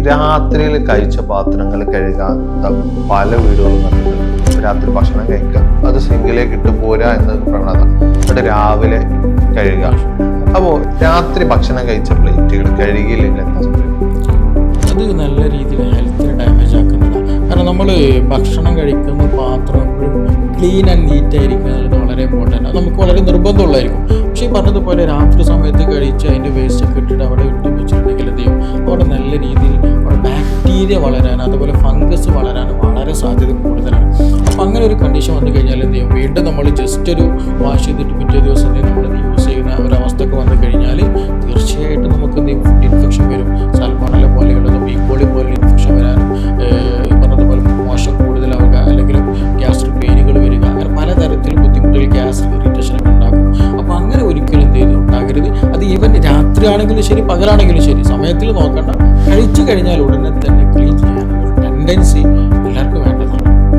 രാത്രിയിൽ കഴിച്ച പാത്രങ്ങൾ കഴുകാത്ത പല വീടുകളും കണ്ടിട്ടുണ്ട്. രാത്രി ഭക്ഷണം കഴിക്കുക, അത് സിങ്കിലേക്ക് ഇട്ട് പോരാ എന്നത് പ്രവണത, അവിടെ രാവിലെ കഴുകുക. അപ്പോൾ രാത്രി ഭക്ഷണം കഴിച്ച പ്ലേറ്റുകൾ കഴുകിയില്ലെങ്കിൽ എന്താ സംഭവിക്കും? അത് നല്ല രീതിയിൽ ഹെൽത്തിന് ഡാമേജ് ആക്കുന്നതാണ്. കാരണം നമ്മൾ ഭക്ഷണം കഴിക്കുന്ന പാത്രം എപ്പോഴും ക്ലീൻ ആൻഡ് നീറ്റ് ആയിരിക്കുക എന്നുള്ളത് വളരെ ഇമ്പോർട്ടൻ്റ്. അത് നമുക്ക് വളരെ നിർബന്ധമുള്ളതായിരിക്കും. പക്ഷേ ഈ പറഞ്ഞതുപോലെ രാത്രി സമയത്ത് കഴിച്ച് അതിൻ്റെ വേസ്റ്റൊക്കെ ഇട്ടിട്ട് അവിടെ ഇട്ട് വെച്ചിട്ടുണ്ടെങ്കിൽ എന്ത് ചെയ്യും, അവിടെ നല്ല രീതിയിൽ അവിടെ ബാക്ടീരിയ വളരാൻ അതുപോലെ ഫംഗസ് വളരാൻ വളരെ സാധ്യത കൂടുതലാണ്. അപ്പം അങ്ങനെ ഒരു കണ്ടീഷൻ വന്നു കഴിഞ്ഞാൽ എന്ത് ചെയ്യും, വീണ്ടും നമ്മൾ ജസ്റ്റ് ഒരു വാഷ് ചെയ്തിട്ട് പിറ്റേ ദിവസം നമ്മളത് യൂസ് ചെയ്യുന്ന ഒരവസ്ഥയൊക്കെ വന്നു കഴിഞ്ഞാൽ തീർച്ചയായിട്ടും നമുക്ക് എന്ത് ചെയ്യും, ഫുഡ് ഇൻഫെക്ഷൻ വരും. സാൽമോണല്ല പോലെയുള്ളതും ഈക്കോളി പോലെ ഇൻഫെക്ഷൻ വരാനും ഈ പറഞ്ഞതുപോലെ മോശം കൂടുതലാവുക, അല്ലെങ്കിൽ ഗ്യാസ്ട്രിക് പെയിനുകൾ വരിക, അങ്ങനെ പലതരത്തിലും ബുദ്ധിമുട്ടുകൾ, ഗ്യാസ് ഇറിറ്റേഷനൊക്കെ ഉണ്ടാകും. അപ്പോൾ അങ്ങനെ ഒരിക്കലും എന്ത് ചെയ്തു ഉണ്ടാകരുത്. അത് ഈവൻ രാത്രി ആണെങ്കിലും ശരി പകലാണെങ്കിലും ശരി സമയത്തിൽ നോക്കണ്ട. കഴിച്ചു കഴിഞ്ഞാൽ ഉടനെ തന്നെ ക്ലീൻ ചെയ്യാനുള്ള ടെൻഡൻസി